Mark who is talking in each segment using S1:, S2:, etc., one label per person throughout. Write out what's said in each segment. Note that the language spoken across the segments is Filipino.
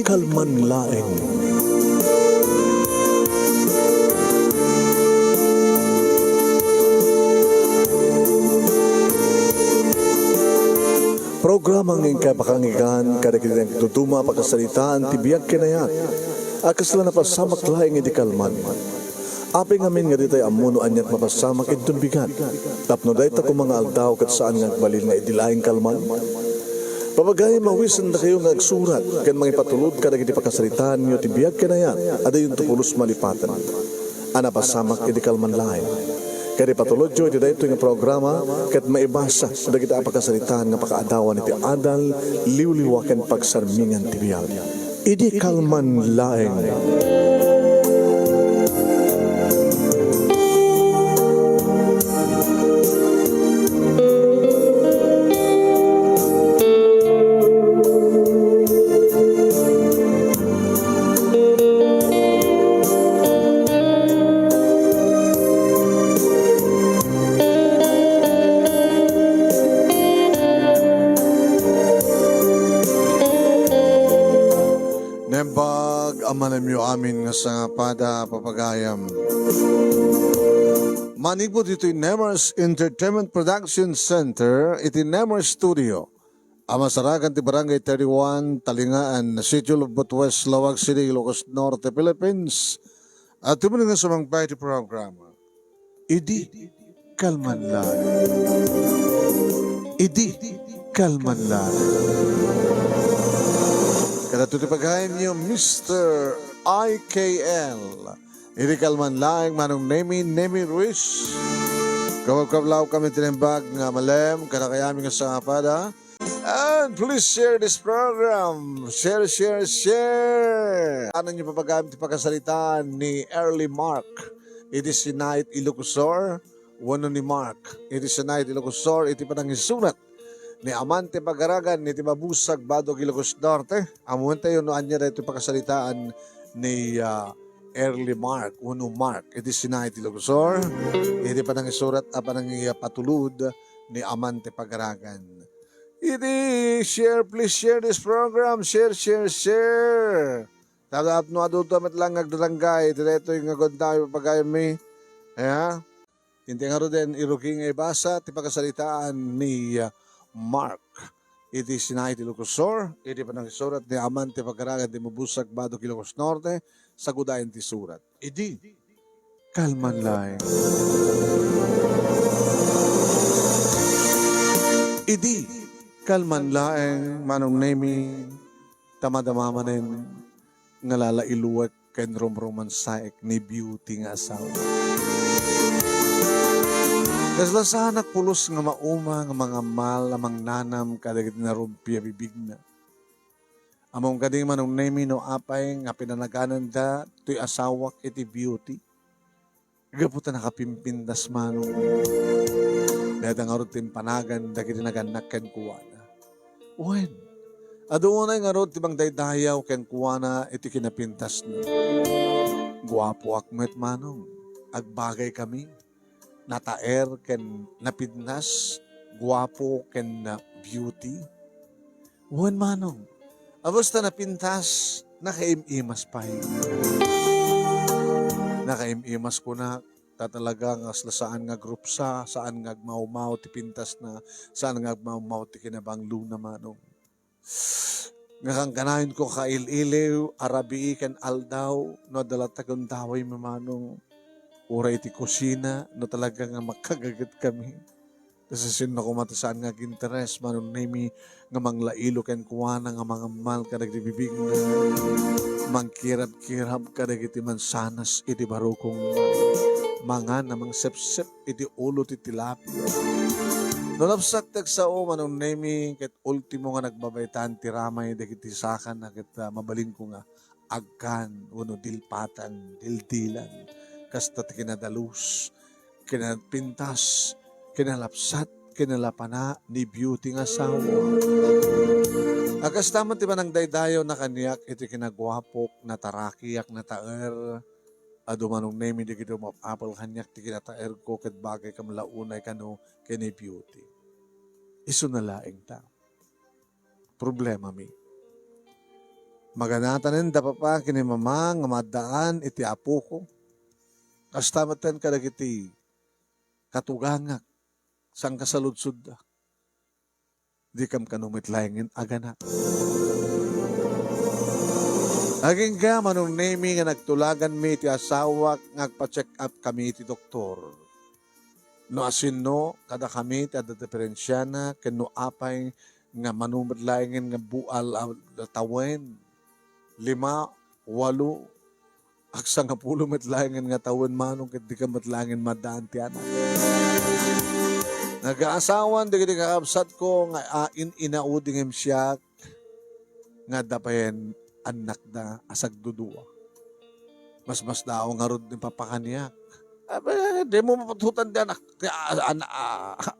S1: kalman laeng. Programa ng kapakangigan, kadagitang tutuma pagkasalitaan, tibiyag kinayat, akas lang napasamak laing hindi kalman. Aping amin nga ditay amuno anyat mapasamak itong bigat. Tapno dahi ta kung mga aldaw kat saan nga balil nga idilaing kalman. Papagay mawisan na kayo nga agsurat, kan mga ipatulod kadagiti pagkasalitaan nyo, tibiyag kinayat, ada yung tupulos malipatan. Anapasamak hindi kalman laing. Kaya patulod jo, iti ito yung programa, kat maibasa, da kita pagkasalitaan nga pakaadawan iti adal, liwliwakan pagsarmingan tibiyag. Idi kalman laeng. Amalam yo amin nga sa pada papagayam. Manigbo dito yung Nemers Entertainment Production Center, iti Nemers Studio. Amasaragan ti Barangay 31, Talingaan, City of West, Lawag City, Ilocos Norte, Philippines. At tumunin nga sa mga bayti programa. Idi kalman lang. Idi kalman lang. Kada tutipagayin niyo Mr. IKL. Iti kalman lang manong Nemi Ruiz. Kawag-kablaw kami tinimbag nga malem. Kada kayami nga sa pada. And please share this program. Share. Ano niyo papagayam ti pagkasalitaan ni Early Mark. It is si Night Ilocosor. Wano ni Mark. It is si Night Ilocosor. Iti panang isurat ni Amante Pagaragan, ni Timabusag, Badog, Ilocos Norte. Amunta yun, noan niya na ito pagkasalitaan ni Early Mark, Uno Mark. Ito sinay Ilocosor. Ito pa nang isurat, pa nang patulud ni Amante Pagaragan. Ito, share, please share this program. Share. Tagap no aduto matlang agdarangay. Ito yung agod tayo pagayam mi. Kaya, hindi nga rin iruking ibasa, ti pagkasalitaan ni Mark. Iti sinay ti Ilocosor, iti panang isurat ni Amante Pagaragan di Mabusag, Badog, Ilocos Norte, sa gudayan ti surat. Idi kalman laeng. Idi kalman laeng manong Nemi tamadamamanen nga lalailuwag ken rumruman saek ni beauty nga asawa. Kasla sa anak pulos nga mauma nga mga mal amang nanam kadagit na rumpia bibig na. Among kading manong Nemi no apay nga pinanaganan da to'y asawak iti beauty. Gaputa nakapimpindas manong. Dahil nga rin timpanagan dagit naganak ken kuwana. Uwen, adoonay nga rin tibang daydayaw ken kuwana iti kinapintas na. Guwapo akmet manong, agbagay kami. Nataer ken napidnas, guwapo ken beauty. Uwan manong, abasta napintas, nakaimimas pa yun. Nakaimimas ko na, tatalagang saan nga group saan nga agmaumaw ti pintas na, saan nga agmaumaw ti kinabang luna manong. Nga kanahin ko kaililiw, arabi ken aldaw, no dalatagong daway mamanong. Uray ti kusina, no talaga nga makagagat kami. Kasi sino ko matasaan nga ginteres, manong Nemi nga manglailo ken kuwana nga mga mal kadag di bibig na mangkirap-kirap kadag iti mansanas iti barukong mga namang sep-sep iti ulo ti tilapia. No napsak tagsao manong Nemi ket ultimo nga nagbabaytan ti ramay dagiti sakan na ket mabalin ko nga agkan uno dilpatan, dildilan. Kasta ti kinadalus, kinapintas, kinalapsat, kinalapana, ni beauty nga asawa. Akas taman ti manang daydayo na kaniyak, iti kinagwapok, natarakiyak, nataer, adu manong Nemi di kito mapapal kanyak, ti kinataer ko, kat bagay kam launay kano, kini beauty. Iso na laing ta. Problema mi. Maganatanin da pa kini mama nga madaan iti apo ko. Kastamatan ka dagiti katugangak sang kasaludsud da. Di kam kanumitlayangin agana. Aging ka manong name nga nagtulagan mi ti asawa ngagpa-check up kami ti doktor. No asino kada kami ti ada diferensyana ken no apay nga manumitlayangin nga bual tawen 5, 8, aksa nga 10 matlayangan nga tawen manong ket di ka matlangin madaan ti anak. Nag-aasawan di ka absat ko nga inaudingem siya nga dapayen anak da asag dudua. Mas daw nga rod ni papakaniyak. Di mo mapatutan di anak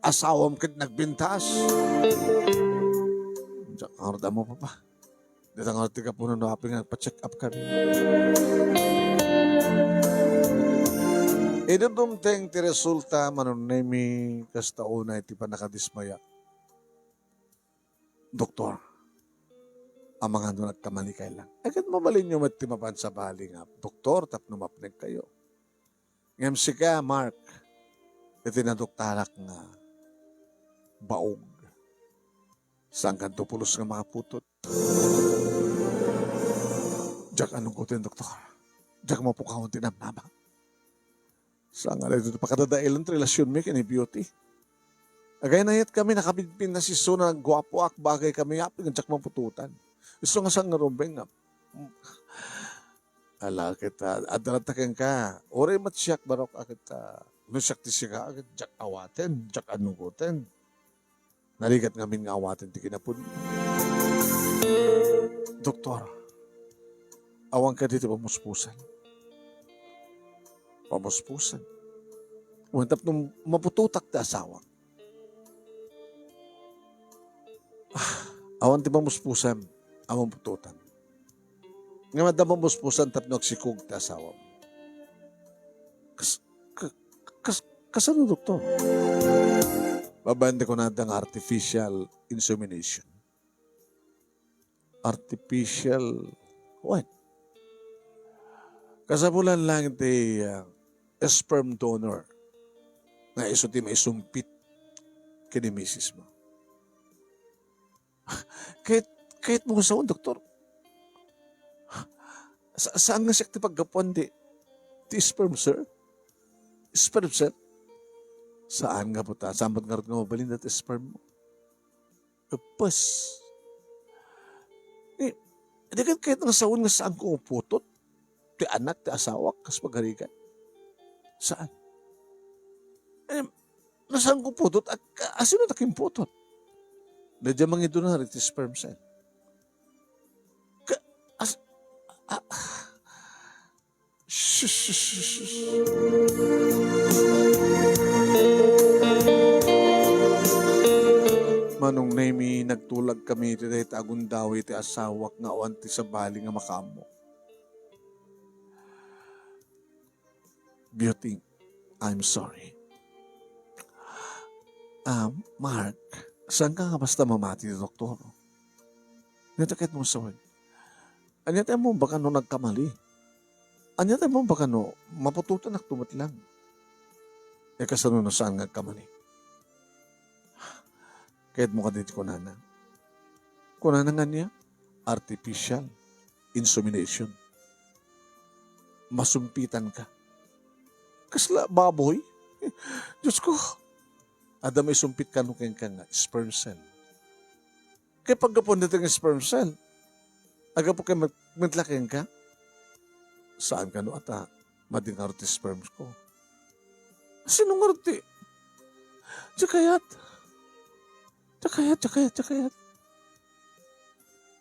S1: asawam kit nagbintas. Diyak nga rod mo pa. Di nga rod ka puno na aping nagpa-check up kami. Idudumteng ti resulta manunemi kastauna iti panakadismaya. Doktor, ang mga doon at kamanikay lang. Agad mabalin nyo mati mapan sa bali nga. Doktor, tapno mapneg kayo. Ngam si ka, Mark, iti nadoktarak nga baog. Saan kanto pulos nga mga putot. Diyak anong kutin, doktor? Diyak mo po kaunti ng mama. Saan nga ito pakadadailan relasyon mi kini beauty. Agay na yat kami nakabidpin na si Suna gwapo ak bagay kami apin ng mapututan. Gusto nga sang ngarumbeng nga. Ala kita adrataken ka. Ore matsyak barok akita. Nusyak ti siya agad jak awaten, jak anuguten. Naligat ngamin nga awaten ti kinapun. Doktor, awang ka dito pamuspusan. Pamuspusan. Wantap nung mapututak ti asawa. Awan ti pamuspusan, awan pututan. Nga madam pamuspusan tapno agsikog ti asawa. Kasano, doktor? Babande ko na ang artificial insemination. Artificial, what? Kasabulan lang ti sperm donor na iso ti maisumpit kini misis mo. Kahit mo sa doktor, saan nga siya ti paggapuan ti sperm, sir? Sperm, sir? Saan nga po ta? Saan ba't nga rin nga mabalin na ti sperm mo? Pas. Hindi kahit nga saon nga saan ko uputot, ti anak, ti asawa, kas pagharigan. Saan? Nasaan ko putot? Asino taking putot? Medyo mangido na rin ti sperm cell. Manong nemi nagtulag kami ti dahit agundawi ti asawak nga awan ti sabali nga makamo. Beauty, I'm sorry. Mark, saan ka nga basta mamati ni doktor? Natakit mo sa wag. Anyatay mo baka no nagkamali? Anyatay mo baka no mapututan ak tumat lang? E kasano na saan nagkamali? Kahit mo ka dito kunana. Kunana nga niya, artificial insemination. Masumpitan ka. Kasla, baboy? Diyos ko, ada may sumpit ka nung kang sperm cell. Kaya pagkapon dito ng sperm cell, aga po kayo maglaking ka, saan ka no ata mading arti sperms ko? Sinong arti? Tsakayat.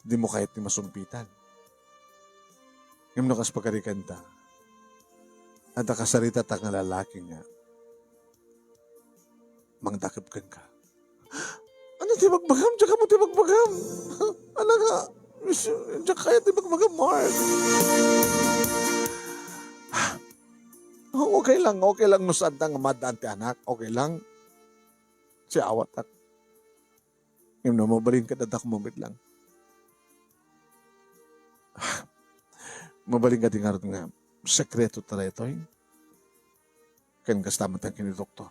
S1: Di mo kahit ni masumpitan. Ngayon no kas pagkarikan ta, at kasarita ta nga lalaki nga, mangdakip ka. Ano ti magbagam? Tsaka mo ti magbagam. Ano nga? Tsaka kaya ti magbagam, Mark. Okay lang no saan nga madaan ti anak. Okay lang. Si awat at. Ngayon na mabalin ka dadak moment lang. mabaling ka tingarot nga, sekreto tala ito, kan kastamat ang kini doktor.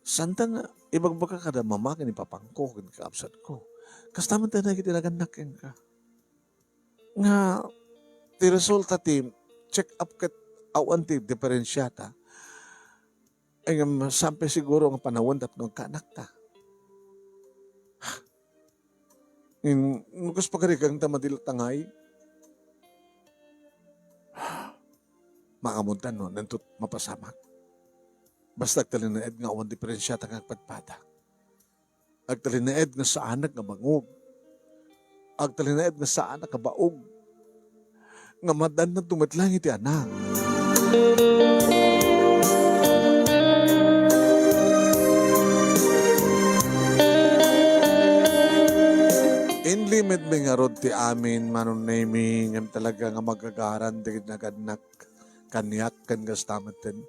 S1: Santa nga, ibagbaga ka na mamakin ipapangko, kan kaabsat ko. Kastamat na kitinagandak ka. Nga, ti resulta ti, check up kat awan ti diferensyata, ay nga sampai siguro ang panahon tapos kanak ta. Nukas pagkarigang tamadil tangay, makamuntan no, nantut mapasamak. Basta agtalin na ed nga awan diferensyata nga agpadpada. Agtalin na ed nga saan nga bangog. Agtalin na ed nga saan nga baog. Nga madan na tumatlang iti anak. Inlimit mi nga rod ti amin manon naming ngam talaga nga magagaran di naganak kanyak kan gastamaten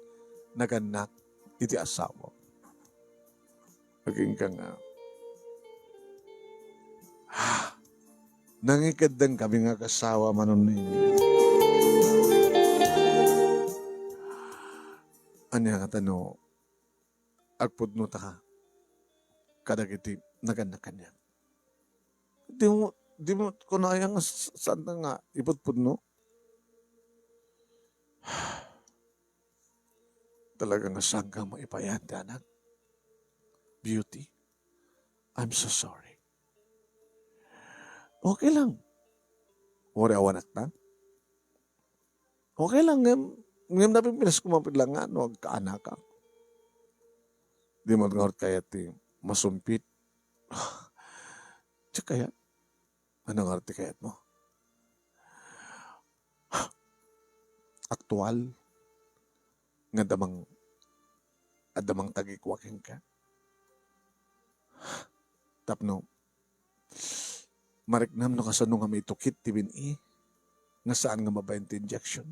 S1: naganak iti asawa. Aging ka nga nangikadang kami nga kasawa manon naming. Ano nga tano agpudno ta ka kadagiti naganak kanyak. Di mo kunayang saan nga ipudpudno. Talagang nasangga mo ipayan, anak. Beauty, I'm so sorry. Okay lang. Wala awanak na. Okay lang. Ngayon na pipinas kumapit lang nga, no, kaanak ka. Di mo nga kaya ti masumpit. Tsaka kaya, anong arte kayat mo? Aktual, nga damang tagikwaking ka. Tapno, mariknam no kasano nga may tukit tibin nga saan nga mabayang injection.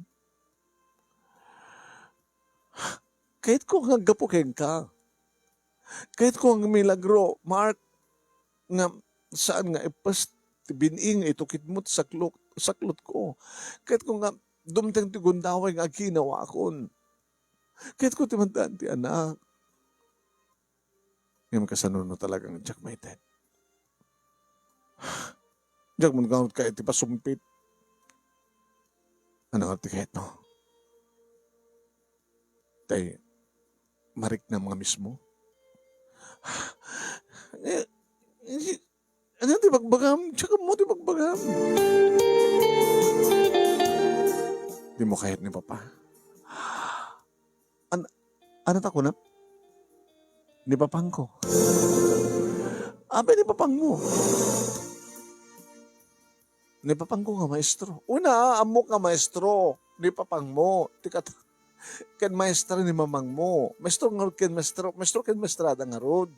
S1: Kahit ko nga gapukin ka, kahit ko nga milagro, Mark, nga saan nga ipas bining itukit mo saklot ko. Kahit ko nga dumtang ti gundaway nga ginawa akon. Kahit ko timandaan ti anak. Ngayon kasanuno talagang Jack may ten. Jack man gamot ka iti pasumpit. Ano nga ti kahit no? Tay, marik na mga mismo. Ano ti bagbagam? Tsaka mo ti bagbagam. Di mo kahit ni Papa. Ano ta ko na? Ni Papang ko. Abe ni Papang mo. Ni Papang ko nga maestro. Una, amo ka maestro. Ni Papang mo. Tikat, ken maestro ni Mamang mo. Maestro nga ken maestro. Maestro ken maestrada nga rod.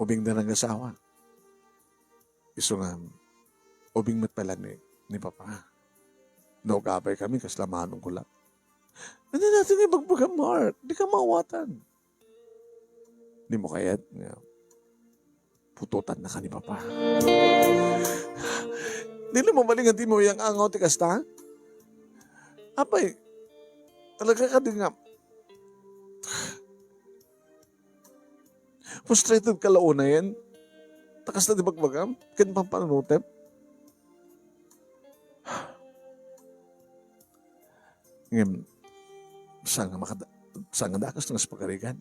S1: Ubing na nag-asawa. Iso nga, ubing mat pala ni Papa. Naugabay kami, kaslamanong ko lang. Hindi natin ibagbaga, Mark. Di ka mawatan. Di mo kayat. Pututan na ka ni Papa. Di mo malingan di mo yung angaw ti kasta? Apay, talaga ka din nga. Frustrated ka launa yan. Takas na di bagbagam. Kan pang panunutep. Ngayon, saan nga dakas ng pagkarigan.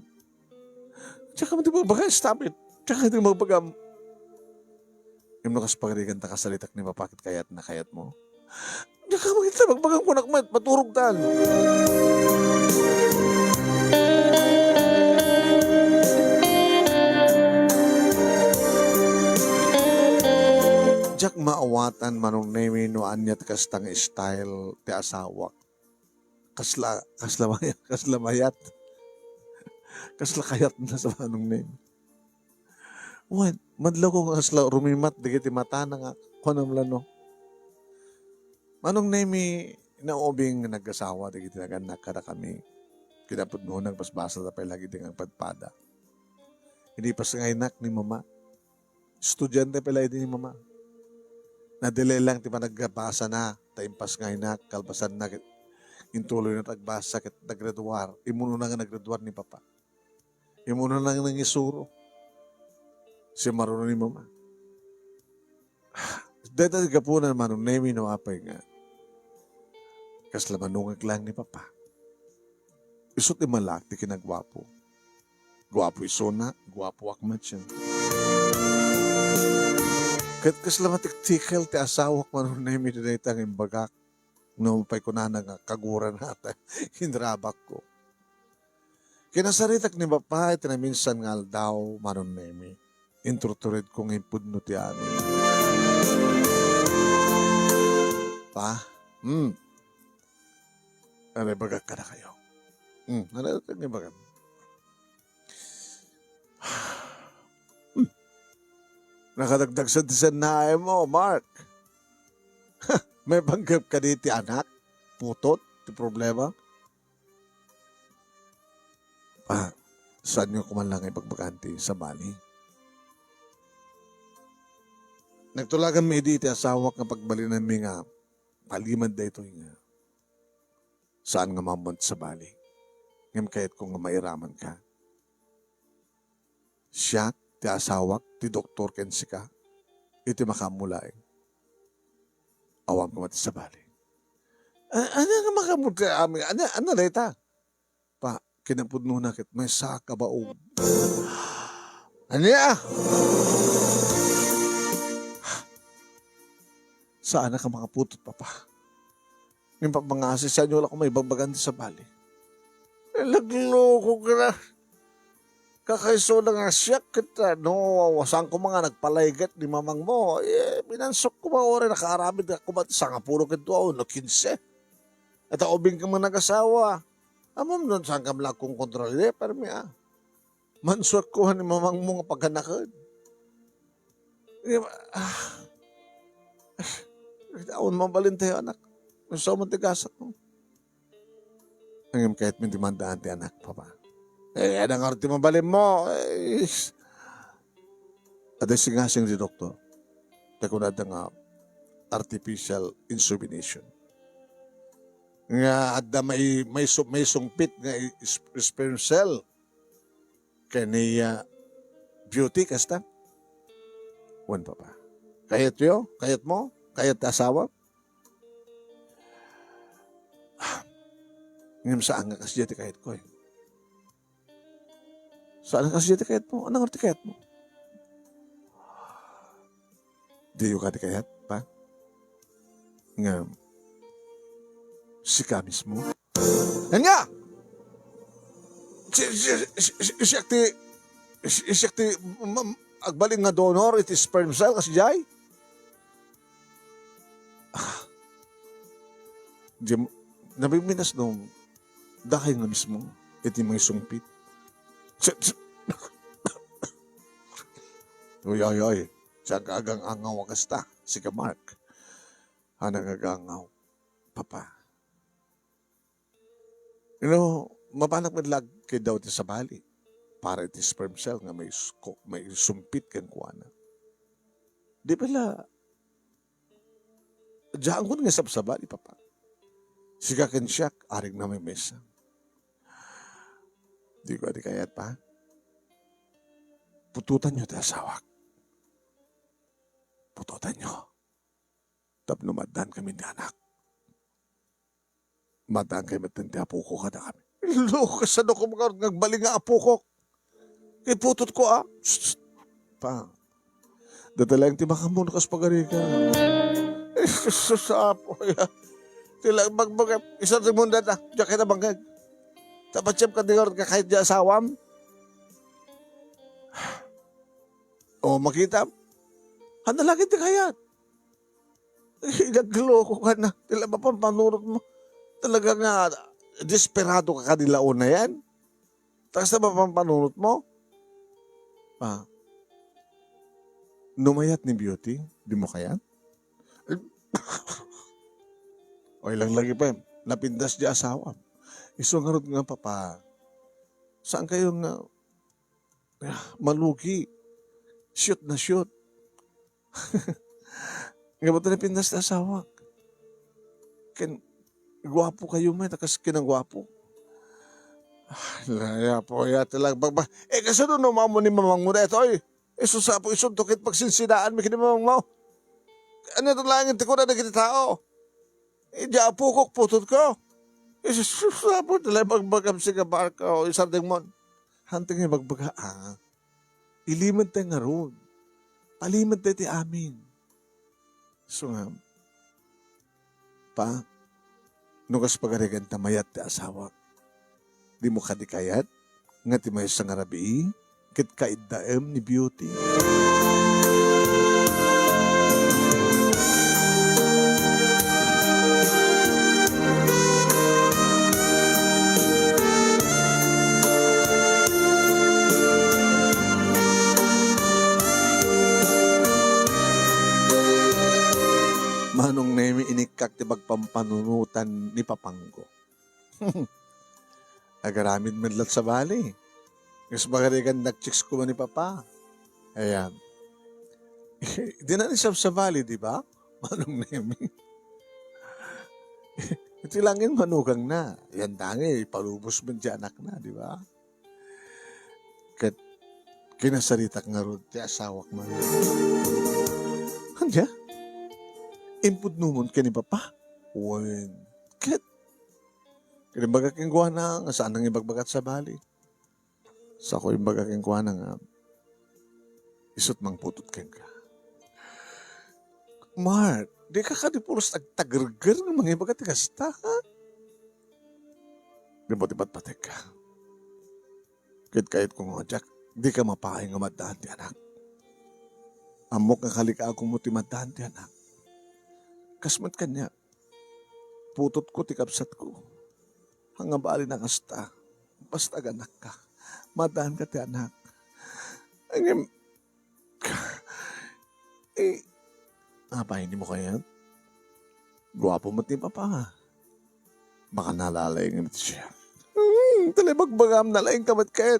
S1: Tsaka mo di bagbagam, stop it. Tsaka di bagbagam. Ngayon nakas pagkarigan, takasalitak ni mapakit kayat na kayat mo. Tsaka mo kita bagbagam kunak mat, maturog tan. Jack maawatan manong name no anyat kastang style ti asawa. Kaslamayat. Kasla kayat na sa manong name. Wan, madlaw ko kasla rumimat digiti mata na nga kunam lano. Manong name na ubing nag-asawa digiti naganak kada kami. Kinapod mo nagpasbasa na pa lagi tingang padpada. Hindi pa sa ngaynak ni mama. Estudyante pala ni mama. Nadili lang ti panagkabasa na, taimpas nga inak, kalbasan na, intuloy na tagbasa, kit naggraduar, imuno na nga naggraduar ni Papa. Imuno na nga nang isuro. Si marunong ni Mama. Dito gapunan manong nemi no apay nga. Kaslamanungag lang ni Papa. Isot ni malak, di kinagwapo. Gwapo iso na, gwapo akmat siya. Kat kaslamatik-tikal ti asawak manong nemi na itang imbagak. Numapay ko na nga kaguran nata. Hindrabak ko. Kinasaritak ni Papa, iti na minsan nga daw manong nemi. Intruturid kong impudno ti amin. Pa, nanibagak ka na kayo. Nanibagak. Nakadagdag sa tisanahe mo, Mark. May banggap ka diti anak? Putot? Ti problema? Pa, saan nyo kuman lang ipagbaganti sa bali? Nagtulagan may di iti asawak nga pagbalinan mi nga palimad da ito nga. Saan nga mamont sa bali? Ngam kahit kung nga mairaman ka. Siya, ti asawak, ti doktor kensi ka, iti makamulaing. Awang kumati sa bali. Ano nga makamuti amin? Ano na ita? Pa, kinapudno na kit may saka baog. Ano ya? Saan ka makaputot, Papa? Yung pagmangasi sa inyo, wala ko may bagbagan sa bali. Nagloko ka na. Kakaiso na nga siya kita, no, saan ko mga nagpalaygat ni mamang mo, binansok ko ba ore, nakaarabid ako ba, sa nga puro kito ako, no, 15. At ubing ka mga nag-asawa. Amam nun, saan ka mlang kong kontrol, parang manswak ko ni mamang mo nga pagkanakad. Taon mabalin tayo, anak. Gusto mo tigasak mo. Ngayon kahit may dimandaan ti anak, Papa. Anong arti mabalin mo? Ada singasing di doktor. Takunad nga artificial insemination. Nga ada may sungpit nga sperm cell. Kaniya beauty kasta. Wan, Papa. Kayat yo? Kayat mo? Kayat asawa? Ngayon saan nga kasi dito kahit ko eh. Saan nga kasi dito kahit mo? Anong arti kahit mo? Di yung kati kahit pa? Nga, si ka mismo? Yan nga! Siyak ti, agbaling nga donor, iti sperm cell kasi jay? Nabiminas nung dahil nga mismo, iti mga sumpit. Uy. Siya kagang angaw kasta, si ka Mark. Hanang agangaw, Papa. Mapanak madlag kay daw ti sa bali. Para iti sperm cell nga may sumpit kang kuwana. Di pala, diyan ko nga sa bali, Papa. Siga ken siyak, aring na may mesa. Di ko di kayat pa. Pututan nyo ti asawak. Pututan nyo. Tapno madan kami ni anak. Madan kami matinti apo ko kada kami. Lukas ano ko mga ngagbaling nga apo ko. Kay putot ko Pa. Dadalang ti makamuno kas pagari ka. Sa apo ya. Tila bagbagap. Isang munda na. Diyan kita banggag. Tapat siyam ka dingar ka kahit di asawam. O makita. Hanalagin ti kayat. Nagloko ka na. Tila ba panurot mo? Talaga nga, desperado ka kanilaon na yan. Tapos na ba panurot mo? Numayat ni Beauty? Di mo kaya? O ilang lagi pa yun. Napindas di asawa. Isungarod nga, Papa. Saan kayo nga malugi? Shoot na shoot. Nga ba na pindas na asawa? Gwapo kayo may, takas kinagwapo. Laya po, ya talag bagba. Kasi doon mo ni mamang mo na ito, isusapo, isuntukit pagsinsinaan, may kinimamang mo. Ano ito lang, hindi ko na naging tao. Diya pukok, putot ko. Isusapo, talag bagbagam si Gabarka o isarding mo. Hanting yung bagbaga, ilimad tayo nga roon. Palimad tayo ti amin. So nga, pa, nukas pagarigan tamayat ti asawa. Di mo kadikayat, nga ti may sang arabi, kit kaiddaem ni beauty. Manong nemi inikak ti bagpampanunutan ni Papanggo. Agaramid medlat sa bali. Kasi bagarigan nag-chicks ko man ni Papa. Ayan. Di na nisab sa bali, di ba? Manong nemi. Ito langin manugang na. Yan tangi, palubos man di anak na, di ba? Kat kinasaritak nga ron, ti asawak man. Handa? Input numon ka ni Papa? Wen. Kat kinimbaga king kuha na, nga saan nang ibagbagat sa bali. Sa ko imbaga king kuha na nga, isot mang putot king ka. Mark, di ka kadipuros agtagerger ng mga ibagat kasta, ha? Di mo tibat patek ka. Kahit kung nga, Jack, di ka mapahay nga madahan ti anak. Amok nga kalika akong mo ti madahan ti anak. Kasmat kanya, putot ko ti kapsat ko. Hanggang bali ng asta, basta ganak ka. Madahan ka ti anak. Ang hindi mo kaya? Guwapo mo ti Papa. Baka nalalay nga siya. Talibagbagam, nalaing kamat kahit.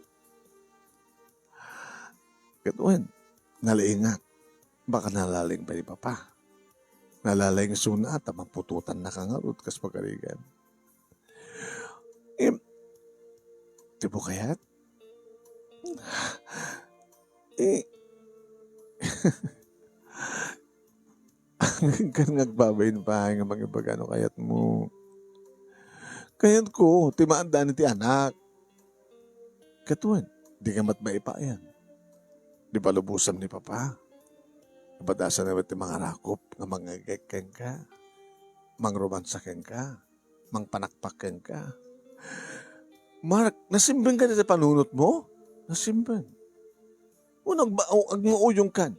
S1: Katuan, nalaingat. Baka nalaling pa ni Papa. Nalaling suna at mapututan na kangarot kas pagkarigan. Di po kaya't? Kan ngagbabayin pa nga mga bagano kayat mo. Kayat ko, timaanda ni ti anak. Katuan, di ka matmaipa yan. Di palubusan ni Papa. Badasan naman ti mga rakop nga mga gekeng ka. Mang romansaken ka. Mang panakpaken ka. Mark, nasimbang ka na sa panunot mo? Nasimbang. Unang agmuuyong kan.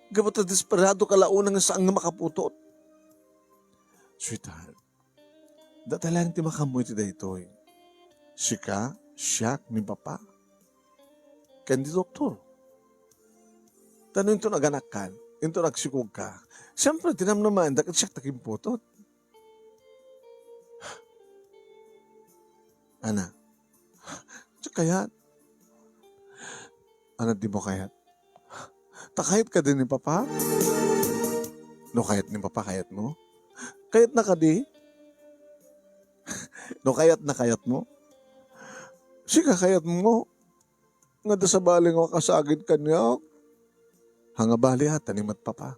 S1: Gabat na desperado ka launang nga saan nga makaputot. Sweetheart, datalang ti makamoy ti daytoy. Sika, siyak ni Papa. Kan di doktor. Tanong ito naganak kan, ito nagsikog ka. Siyempre, tinamnaman, dakat siyak taking putot. Ana, kaya, ana di mo kayat? Takayat ka din ni Papa? No kayat ni Papa, kayat mo? Kayat na ka di? No kayat na kayat mo? Sika kayat mo? Nga da sa baling o kasagid kanya, hanga bali ha, tanimat Papa.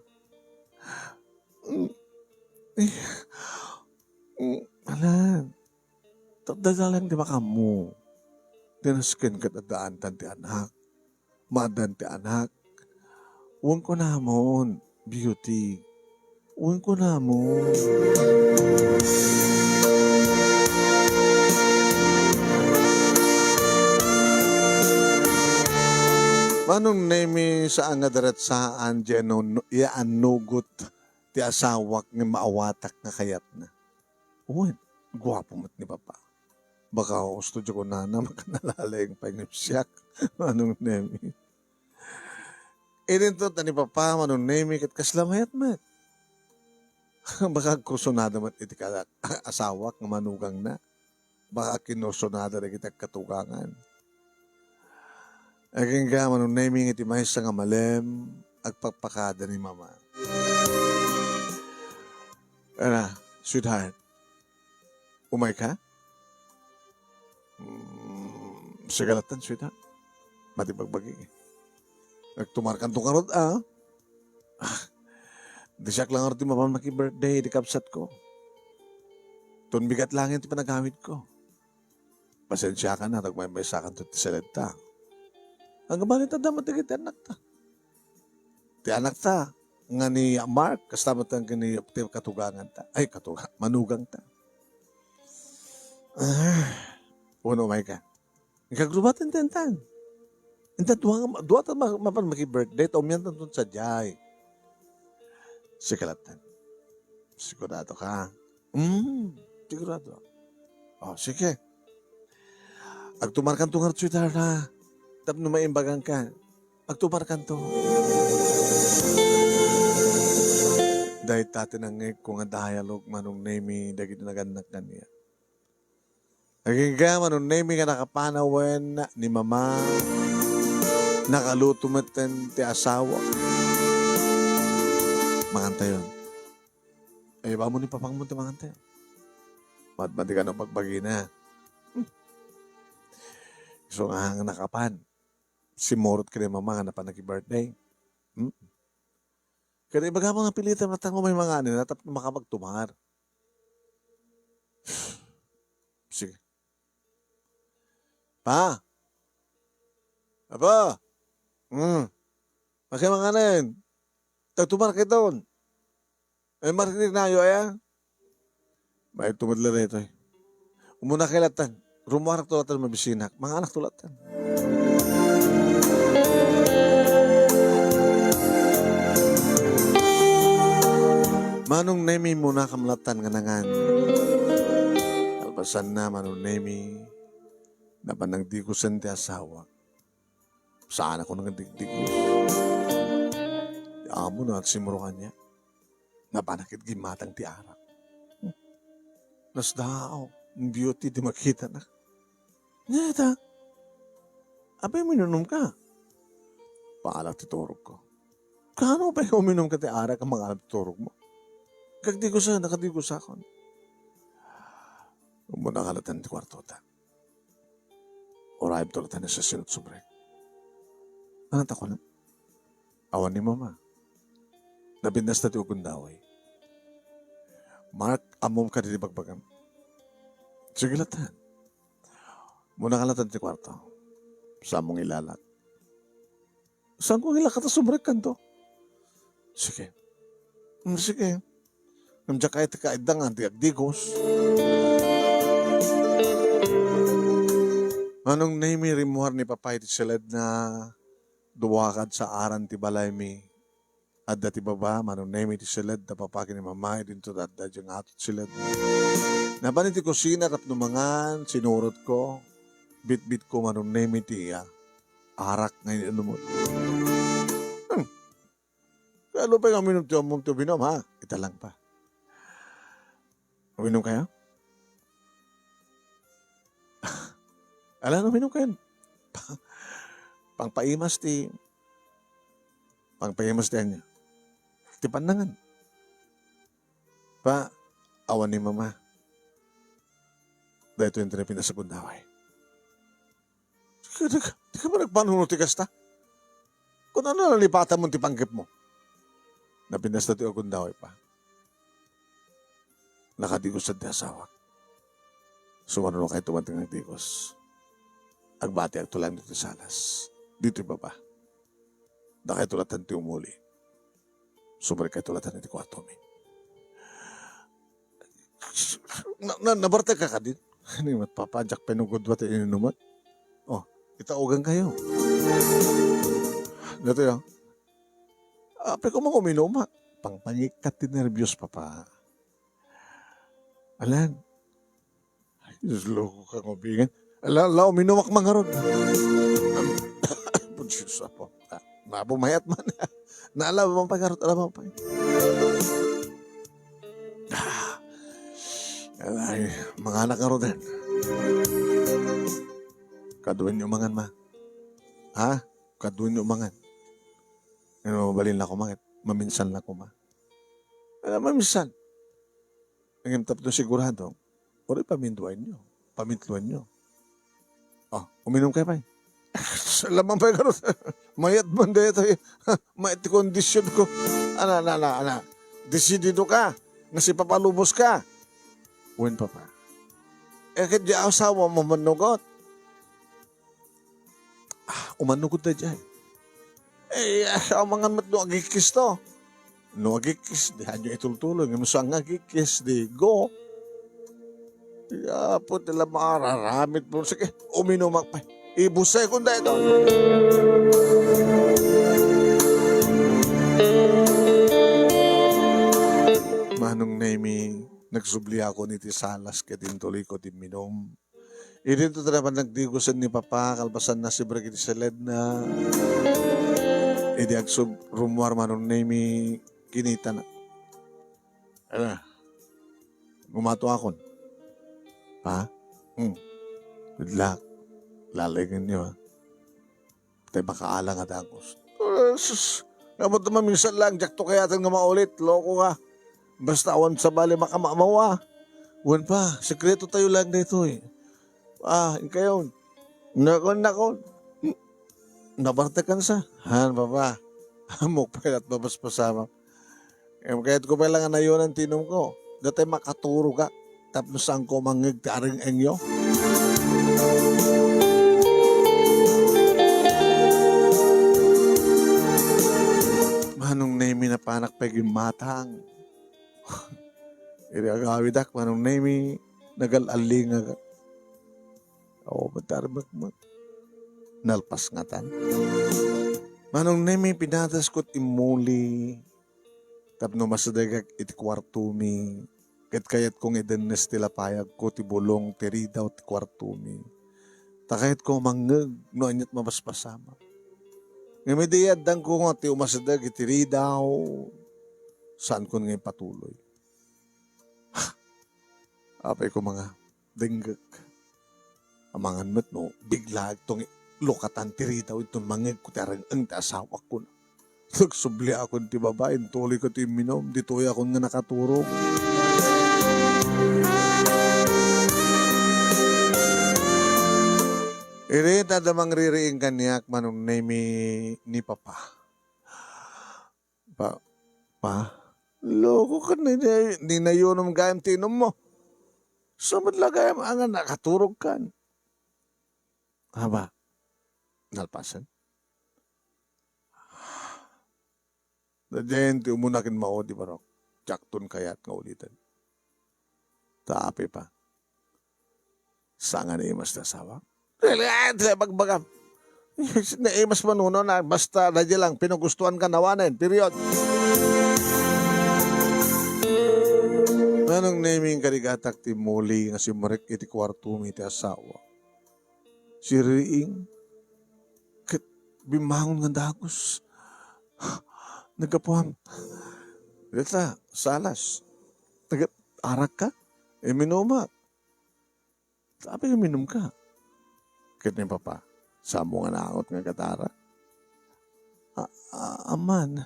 S1: Alan, tagdadalang di ba ka mo? Dinaskin ka tadaan tanti anak. Madan ti anak. Huwag ko namon, beauty. Huwag ko namon. Manong nemi sa nga darat saan dyan yaan nugot ti asawak nga maawatak nga kayat na. Uwan, guwapo mo't ni Papa. Baka ako studio ko na makanalala yung pangipsyak. Manong nemi. Irin to, tani Papa, manong nemi, kat kaslamayat mat. Baka kusunada mat iti asawak nga manugang na. Baka kinusunada na kita katugangan. Aging ka, manong nemi, iti mahis nga malem, agpagpakada ni Mama. Sweetheart, umay ka? Sigalatan, sweetheart. Matibagbagi. Nagtumarkan to karot, Di siya lang arti mapamaki birthday, di kapsat ko. Tun bigat lang yung panagamit ko. Pasensya ka na, tagmay sa akin to ti salita. Ang gabalit na matigit ti anak ta. Ti anak ta, nga ni Mark, kasama ta nga ni katugangan ta. Ay, manugang ta. Uno, may ka. Ikagrubatin tentan. Inta duwa ta mapamaki birthday, umyan ta sa jay. Sikalatan. Sigurado ka. Sigurado. Oh, sige. Agtumarkan to nga sweetheart ha. Tapos maimbagan ka. Agtumarkan to. Dahil tatin ang ko nga dialogue manong nemi dagiti naganak na niya. Naging ka manong nemi nga nakapanawen ni mama. Nakaluto maten ti asawa. Manganta yun. Eh, ba mo ni papang mo ti manganta yun? Mati ka ng pagbagi na. So nga nga nakapan. Si Morot ka ni mama nga napanagi-birthday. Kaya ibaga mga pilitan na tango may mga anin na tapos makapagtumar. Sige. Pa! Aba! Kasi mga anin. Tagtumar kayo doon. Eh, marinig na yun, eh. Baik tumadla na ito, eh. Umuna kailatan. Rumuharap tulatan mabisinak. Mga anak tulatan. Manong nemi muna kamlatan nga nangan. Albasan na manong nemi. Napan nang dikusan ti asawa. Saan ako nang digdigos? Amo na at simuruhan niya. Napanakit gimatang ti arak. Nas dao. Beauty di makita na. Neta. Abay minunum ka. Paalak ti turog ko. Kano pa yung uminom ka ti arak ang mga alam ti turog mo? Kagdigusa, nakadigusa ako. Umuna kalatan ti kwarto ta. Arrive tulatan na sa sinut sobre. Anat ako na. Awan ni mama. Nabindas na ti ugundaway. Mark, amom ka di bagbagam. Sige latan. Muna kalatan ti kwarto. Saan mong ilalak? Saan kong ilak? Sobre kanto. Sige. Sige. Namdiya kahit kaidang ti agdigos. Anong name rimuhar ni papay ti silad na duwakad sa aran ti balay mi. Adda ti baba, manong name ti silad na papakin ni mamay dinto adda diyang atot silad. Naban ti kusina tap numangan, sinurot ko, bit-bit ko manong name ti arak ngayon inumot. Kaya pa yung aminom ti among ti binom ha, kita lang pa. Uminom kayo? Alam, uminom kayo. Pangpaimas ti niya. Ti pandangan. Pa, awan ni mama. Dahil ito yung tinapin na sa gundaway. Di ka ba nagpanunod ti kasta? Kung ano nalipatan mo ti panggip mo? Napindas na ti o gundaway pa. Nakadigos sa ti asawa. Sumanunod kayo tumanting ng digos. Agbati ang tulang dito salas. Dito baba. Da kayo tulatan ti umuli. Sumari kayo tulatan ti kwarto mi. Nabarta ka din. Ano yung matpapadyak penugod ba tayo inunumat? Oh, itaugan kayo. Dito yun. Pero kung mga uminom ha, pangpanyikat ti nervyos papa. Alan. Ay, Diyos loko ka ngobingan. Ala, uminom ak mga ron. Diyos po. Mabumayat man. Naala mo pang pagarot. Alam mo pa. Ay, mga anak nga ron din. Kaduin niyo mangan ma. Ha? Kaduin niyo mangan. Ano, mabalin lang ko mangit. Maminsan lang ko ma. Alam, maminsan. Ang tap na sigurado, o rin pamintuan nyo. Pamintluan nyo. Oh, uminom kayo pa eh. Salaman pa yung mayat mo na ito eh. Mayat kondisyon ko. Ana. Desidido ka. Nasi papalubos ka. Uwin pa pa. Eh, kaya asawa mo manugot. Umanugot na dyan. Eh, ang mga mat no agikis to. No agikis, di hanyo itultuloy. Ngayon sa agikis, di go. Ya po nila mararamit po. Sige, uminom pa. Ibusay ko na ito. Manong Nemi, nagsubli ako ni Tisalas kaya tintuloy ko din minom. Dito naman nagdigusan ni Papa, kalbasan na si Brigid Seled na agsub rumwar Manong Nemi, kinita na. Ano? Gumato akon. Pa? Good luck. Lalagyan niyo, ha? Tayo makaalang at agos. Sus, nabot naman minsan lang, jakto kaya nga maulit, loko ka. Basta awan sa bali makamamawa. Wan pa, sekreto tayo lang dito eh. Ikayon. Nakon. Nabartakan sa. Han, papa. Hamok pa at babas pasama. Kahit ko pa lang na yun ang tinom ko. Dati makaturo ka. Tapos saan ko mangigtaring engyo. Manong Nemi na panak paging matang. Agawid Manong Nemi nagalaling agad. Bataribak mo. Nalpas nga tan. Manong Nemi pinatas ko't imuli. Tapno masadagag iti kwartumi. Kayat kong idanes tila payag ko tibulong teridaw ti kwartumi. Takayat ko mangag no anyat mabaspasama. Ngamidiyad dang ko nga ti umasadag itiridaw. Saan ko nga patuloy? Apay ko mga dinggag. Amangan mat no, bigla itong lokatan tiridaw itong mangag ko tarang ang asawa ko na. Nagsubli ako ti babae, tuloy ko ti minom, dito'y ako nga nakaturog. Irita damang ririing kanyak Manong Nemi ni Papa. Pa? Loko ka na, di na yun ang gayam tinom mo. Samad lagayam ang nakaturog kan. Haba? Nalpasan? Dadyan, ti umunakin mao, di ba ro? Jakton kayat nga ulitan. Taapi pa. Sanga na imas na sawa? Bagbagam. Naimas manuno na basta radya lang pinugustuhan ka nawanin. Period. Manong naming karigatak ti muli nga si Marek iti kwarto mi ti asawa. Si Riing kat bimangon nga dagos. Nagapuham. Dita, salas. Arak ka? Minumat. Sabi ka minum ka. Kit ni Papa, sa mo nga naangot nga katara. Aman.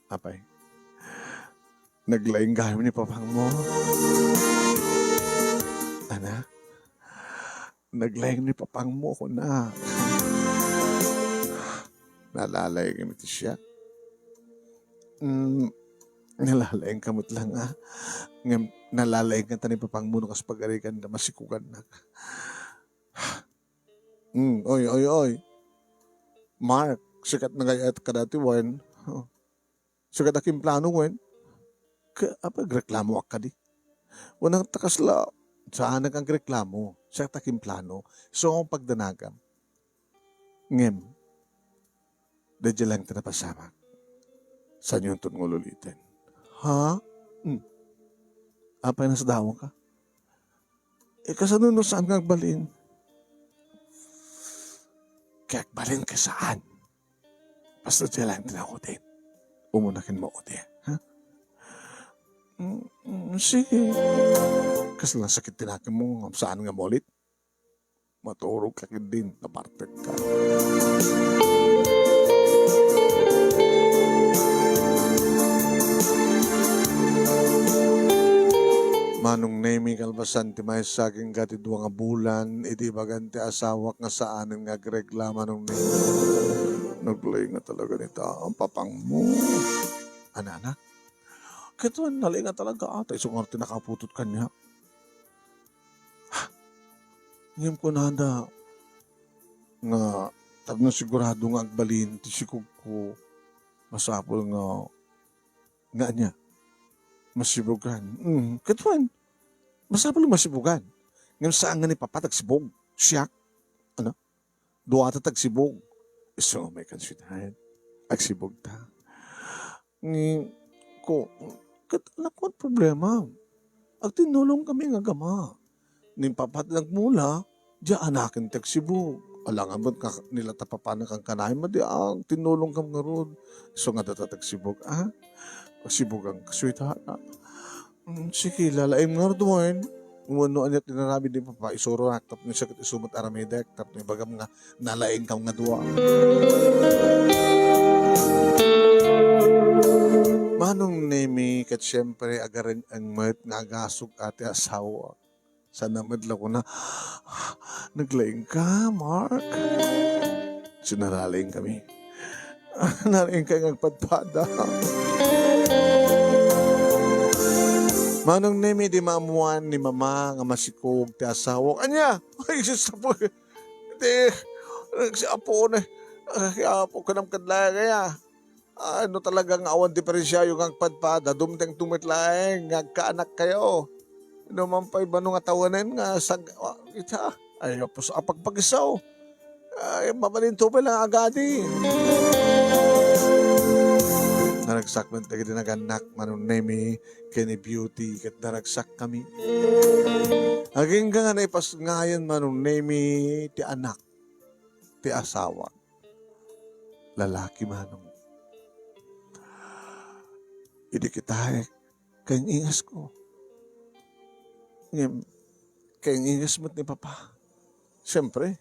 S1: Apay. Naglaing gayam ni Papang mo. Ana? Naglaing ni Papang mo ko na. Nalalay gamit siya. Nalalaing kamot lang nalalaing ka ni Papang mo kas pag-arikan na masikukan na. Oy. Mark, sikat na gayat ka dati, Wen. Sikat aking plano, Wen. Reklamo ka di. Wanang takasla. Saan kang reklamo? Sikat aking plano. So, ang pagdanagam. Ngem. Dadya lang tinapasama. Saan yung ngululitin? Ha? Apay na sa dawa ka? Kasanuno saan kang balin? Kaya balin ka saan? Basta dyan lang tinakutin. Umunakin mo uti. Ha? Sige. Kasi lang sakit tinakin mo. Saan nga molit? Maturog ka din. Napartek ka. Manong Nemi kalbasan ti may saging gati 2 nga bulan, iti bagan ti asawak nga saanen nga agreklama nung Nemi. Naglay nga talaga nita ang papang mo. Anana? Kituan nalay nga talaga ata. Isang orte nakaputot kanya. Ngayon ko nada nga tapno sigurado nga agbalin ti sikog ko masapol nga niya. Masibugan. Kituan. Masapol masibugan. Ngayon saan nga ni Papa tagsibog? Siyak. Ano? Duwata tagsibog. So, may kansitahan. Agsibog ta. Ngayon ko, anak ko ang problema. Ag tinulong kami nga gama. Ning papat nagmula, diya anakin tagsibog. Alangan ba't nila tapapanak ang kanay mo, di ang tinulong kam nga rod. So nga datatagsibog, pagsibog ang kaswita. Sige, lalaim nga rod mo yun. Umunuan niya tinarabi din papa, isuro na, tap niya sakit isumot aramedek, tap niya bagam nga, nalaing kam nga duwa. Manong Nemi, kat siyempre agaran ang mat nga agasog ate asawa. Sana madla ko na, naglaing ka, Mark. Sinaraling kami. Naraling ka ng padpada. Manong Nemi, di maamuan ni mama nga masikog ti asawa. Anya, ay sis na po. Hindi, nagsiapo na. Apo ka ng kadlaya kaya. Ano talagang awan diferensya yung ang padpada, dumteng tumitlaeng, ngagkaanak kayo. Naman pa iba nung atawanan nga, ita, ay po sa apagpagisaw. Ay, mabalinto pa lang agadi. Naragsak man tayo din naganak, Manong Nemi, Kenny Beauty, kat naragsak kami. Aging nga na ipas ngayon, Manong Nemi, ti anak, ti asawa. Lalaki, Manong. Hindi kita kayong ingas ko. Kayong ingas mo't ni Papa. Siyempre,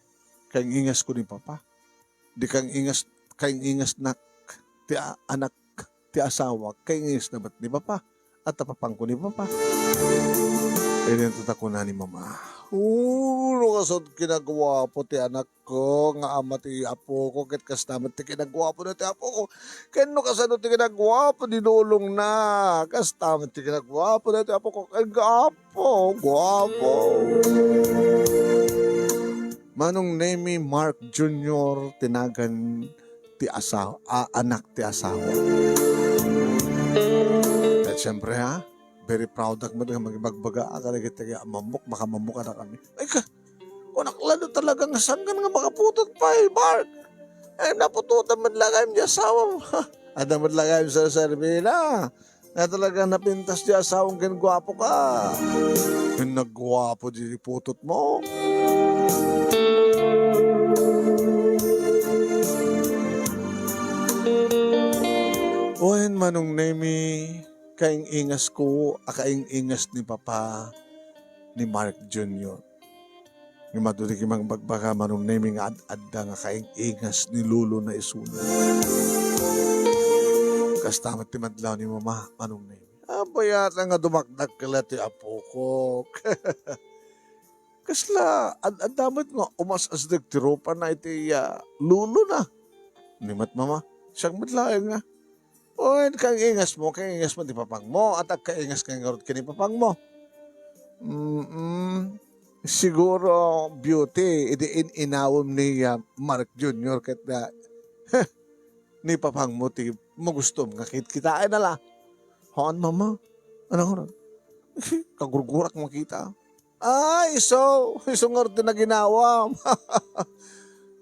S1: kayong ingas ko ni Papa. Di kayong ingas na ti anak, ti asawa, kayong ingas na ba't ni Papa. At tapapang ko ni Papa. Kaya nito ko na ni Mama. Kasod kinagawa po ti anak ko, nga ama ti apo ko, kat kastamat ti kinagawa po na ti apo ko. Kaya no kasano ti kinagawa po, dinulong na. Kastamat ti kinagawa po na ti apo ko, kay gapo, guwapo. Manong Nemi Mark Jr. tinagan ti asawa, anak ti asawa. At siyempre very proud ako nga magibagbaga. Akala kita kaya mamuk, makamamuk na kami. Ay ka, kunaklado talaga nga sanggan nga makaputot pa Mark. Ay napututan man lang kayo di asawa mo. At naman lang kayo sa Servina. Na talaga napintas di asawang gwapo ka. Yung nagwapo di putot mo. Oen Manong Nemi, kaing ingas ko, akaing ingas ni Papa ni Mark Jr. Yung matuloy kimang bagbaka Manong Nemi nga ad-adda nga kaing ingas ni Lolo na isuna. Kastamat ti madlaw ni Mama Manong Nemi. Bayat nga dumakdak kala ti apo ko. Kasla, ad-damat nga umas-as nagtiropa na iti Lolo na. Nimat Mama, siyang madlayan nga. O, kang ingas mo di papang mo, at kaingas kang garot ka ni papang mo. Siguro, beauty, inawam ni Mark Jr. Kaya ni papang mo, magustom nga kitain na la. Haan, Mama? Ano ko rin? Kagurgurak makita. Iso nga na ginawa.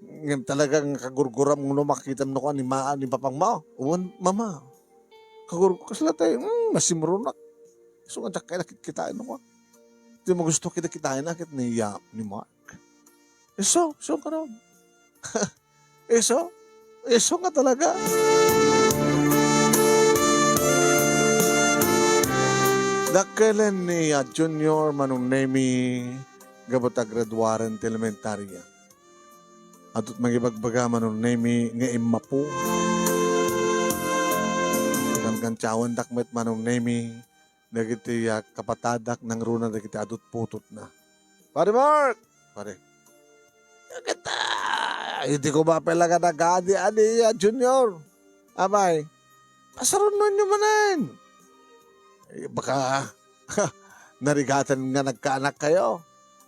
S1: Ngayon talagang kagurguram mo makita mo ni papang mo. Uwan, Mama. Kagurguram kasla tayo. Masimrunak. So nga kaya nakikitain mo. Di mo gusto kitain nakit ni Mark. Iso ka rin. Iso nga talaga. Dakalan ni Junior Manong Nemi gabata graduaran ti elementarya. Atot magibagbaga Manong Nemi nga imapo. Kan tsawon dakmet Manong Nemi Nagiti kapatadak ng runa nagiti adot putot na. Pare Mark! Pare. Kita! Hindi ko mapela ka nag-adi Junior. Abay. Pasaron nun yung manan. Baka narigatan nga nagkaanak kayo.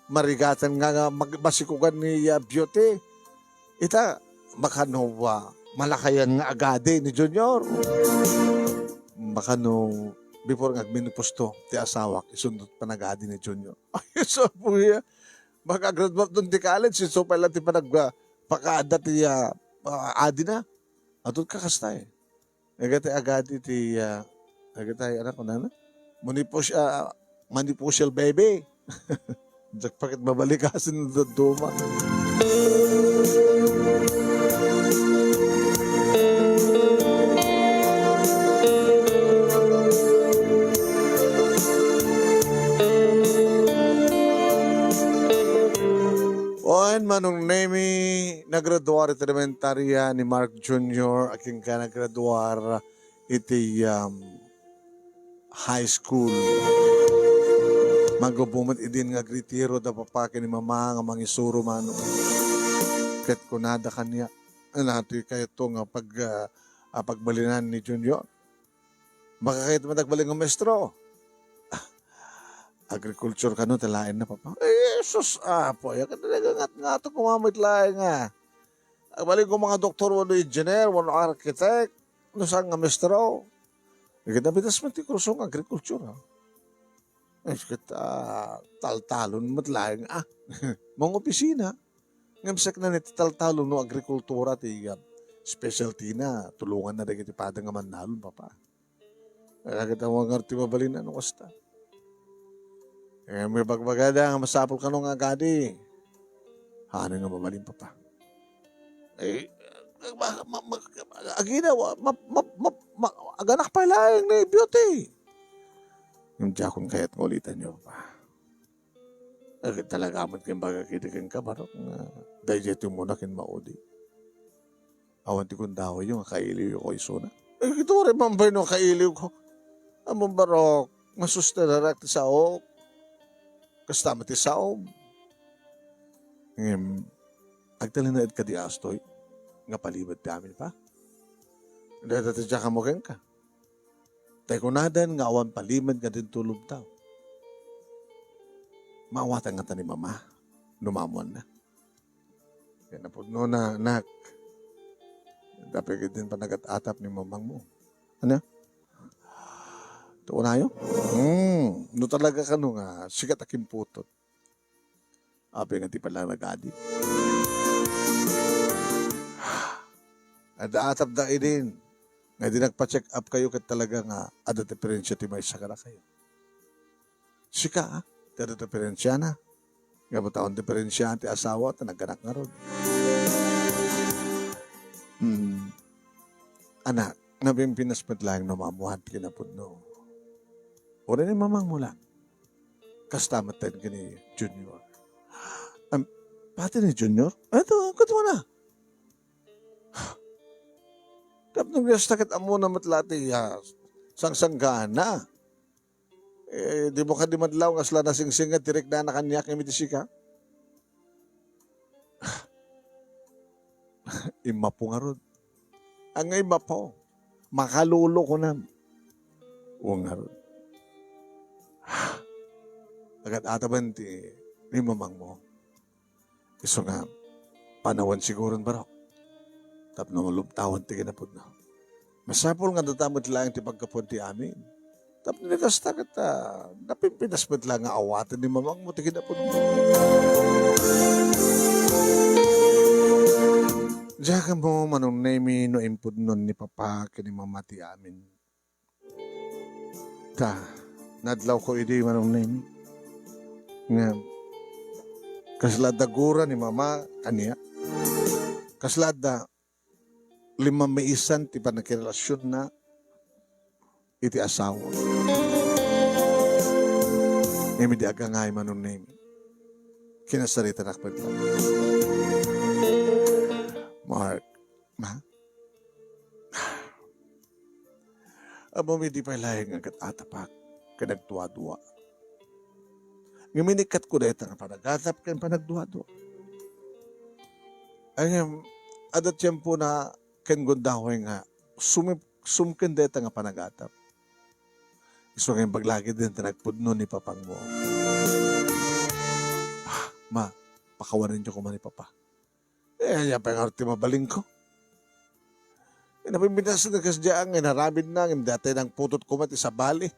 S1: Marigatan nga magbasikugan ni Beauty. Ita, baka no, malakayan nga agade ni Junior. Baka no, before nga minupusto, ti asawak, isundot pa nag-adi ni Junior. Ay, so po ya. Baka graduate doon ti college, so pala ti pa nagpakaada ti adi na. Atod ka kasta eh. Nagati agadi ti, nagati anak ko na na. Manipusyal baby. Diyak pakit mabalikasin na duma. Oan manong nemi nagraduar iti elementarya ni Mark Jr. Aking ka nagraduar iti high school. Magubumot idin nga gritiro da papake ni mama nga mangisuro mano. Ket kunada kanya. Anatoy kayo to nga pagbalinan ni Junior. Baka kayo matagbaling ng mestro. Agriculture ka no, talain na papa. Jesus, po. Yan ka talaga nga ito kumamit lain nga. Balik ko mga doktor, wano engineer, wano architect, no saan nga mestro. Nagkitabitas man ti kursong agriculture, ha? Taltalon matlaing mga opisina ngamsak na niti taltalon no agrikultura ti specialty na tulungan na dagiti padang nga manalon papa kaya kita mo nga ti mabalin ano kasta may bagbagada nga masapol ka nung agadi hanin nga mabalin papa agina aganak pa laing ni Beauty. Yung jakon kaya't ngulitan nyo pa. Agad talaga amat kayong baga kitikin ka, barok na dahil yung muna kin maudi. Awan ti kong dawa yung kailiw ko isuna. Ito rin mambay no kailiw ko. Among barok, masustarak ti saok. Kastama ti saom. Agtalinaid ka di astoy. Nga palibad ti amin pa. Dahil dati dyan ka mo ka. Tay kunadan nga awan palimad nga din tulog tao. Maawatan nga ta ni mama. Numamuan na. Yan na po no na anak. Dapat din pa nagat-atap ni mamang mo. Ano? Ito na yun? No talaga ka no nga. Sigat aking putot. Api nga di pala nag-adi. At-atap da din. Nga di nagpa-check up kayo kat talaga nga ada diferensya ti may sakara kayo. Sika, ada diferensya na. Nga ba taon diferensya ti asawa at nagkanak nga ron. Anak, nabimpinas pat lang namamuhat kinapod no. O rin mamang mo lang. Kastamat tayo ni Junior. Pati ni Junior? Ito, kato na. Dapat nung sakit amo na matlati sang-sanggaan na. Di mo ka di madlaw nga sila nasing-singa tirik na kanya kay mitisika. Ima po nga ron. Ang ima po. Makalulo ko na. O nga ron. Agad ataban ni mamang mo. Iso nga, panawan siguro barok. Tap na malumtawan ti kinapod na. Masapol nga datamot lang ti pagkapod ti amin. Tap na kasta kita, napimpinas mo't lang nga awatan ni mamang mo ti kinapod mo. Diyan mo manong nemi no input nun ni papa kini mama ti amin. Nadlaw ko idi manong nemi. Nga, kaslada ni mama kaniya. Kaslada 5 maisan ti panakirelasyon na iti asawa. Nemi di agangay manon nemi. Kinasarita nakpad lang. Mark, ma? Amo mi di pa lahing agad atapak. kanagduwa-duwa. Ngiminikat ko dito nga panagatap kan panagduwa-duwa. Ay, adat yan po na ken gundahoy nga sumken dito nga panagatap. Iso nga yung baglagi din nagpudno ni papang mo. Ma, pakawarin niyo ko man ni papa. Yan pa yung arte mabaling ko. Napimbinas na kasi dyan, narabid na, dati nang putot ko mati sa bali.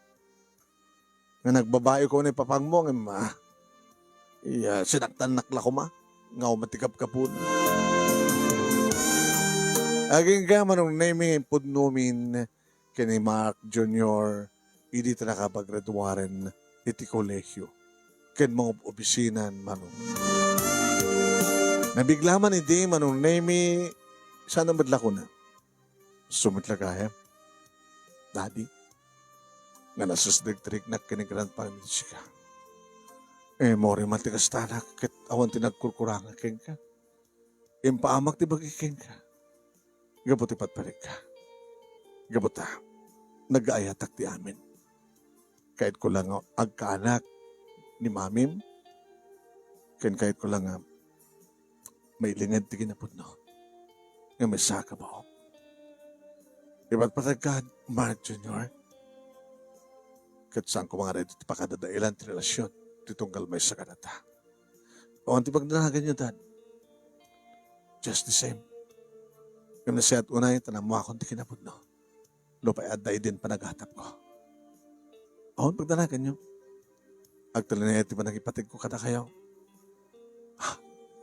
S1: Nga nagbabae ko ni papang mo, sinaktan nakla ko ma. Nga umatikap ka po. Aging ka manong naming pudnumin kini Mark Jr. Hindi ta nakapaggraduaren iti kolehyo. Ken mga obisinan manong. Nabiglaman iti manong nami sana madla ko na. Sumitla kaya. Daddy. Nga nasusdagtrik na kinigran pa ni siya. Mori matigas tanak ket awan tinagkurkuranga ken ka. Impaamak ti bagi ken ka. Gabuti patparik ka. Gabuta. Nag-aayatak ti amin. Kahit ko lang agkaanak ni mamim. Kahit ko lang may lingad ti ginapudno. Nga may saka ba ako. Iba't patagkad, Mark Jr. Kat saan ko mga rin iti pakadadailan ti relasyon titunggal may sa kanata. O ang tipagdanagan niyo, Dad. Just the same. Kung nasiat unay, tanang mo akong ti kinapudno. Lupay aday din panaghatap ko. O ang pagdanagan niyo. Agtalinay iti panagipatig ko kada kayo.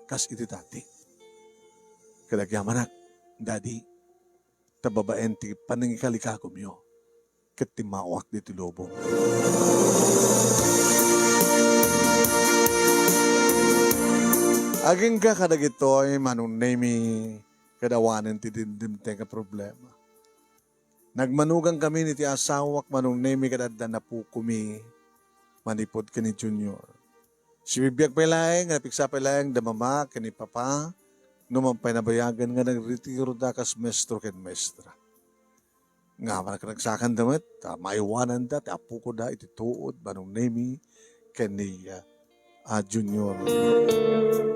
S1: Kas iti dati. Kadagyaman Daddy, tababaen ti panangikalikak ko miyo. Ket ti maawak di ti lobo. Aging ka kadagitoy manong nami kadawanan ti dindimteng ka problema. Nagmanugang kami ni ti asawak manong nami kadadda na po kumi manipod ka ni Junior. Si bibiyag pailayang, napiksa pailayang damama ka ni Papa, numampay na bayagan nga nagretiro da kas mestro ken mestra. Nga man ka nagsakan damit, maiwanan da, ti apo ko da, iti tuod, manong nemi, ken ni Junior.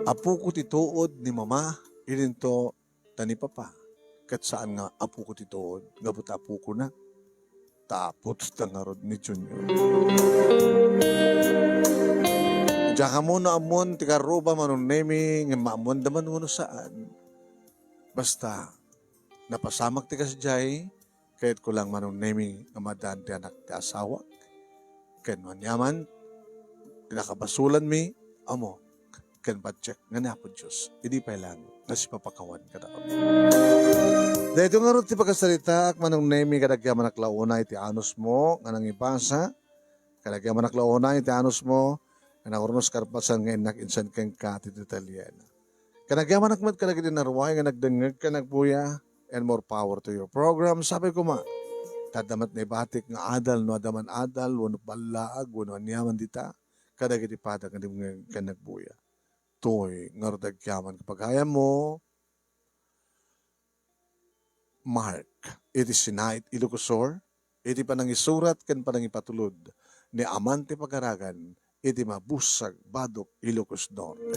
S1: Apo ko ti tuod ni Mama, ininto ta ni Papa. Kat saan nga apo ko ti tuod, nga buta apo ko na, tapot ta nga rod ni Junior. Diyan mo na amon, ti karuba manong nemi, nga maamon daman mo saan. Basta, napasamak ti kasjay, kahit ko lang manong nemi, nga madaan ti anak ti asawak. Ken manyaman, pinakabasulan mi, amo, ken badcheck, nga napo Diyos, hindi pa lang, nga si papakawan ka na kami. Dahil nga rin ti pagkasalita, manong nemi, kadagyaman naklauna, iti anos mo, nga nang ipasa, kadagyaman naklauna, iti anos mo, nga nakurnos karpasan nga inak-insan kang kati Italiana. Kanagyaman nakmat ka naging narway, nga nagdengag ka nagbuya, and more power to your program. Sabi ko tadamat na ibatik nga adal, no adaman adal, wano balaag, wano anyaman dita, kadagiti padag nga nagbuya. Toy, nga rodagyaman kapag haya mo, Mark, iti sinait ilukosor, iti panangisurat kan panangipatulod, ni amante pagaragan, iti mabusag badok Ilocos Norte.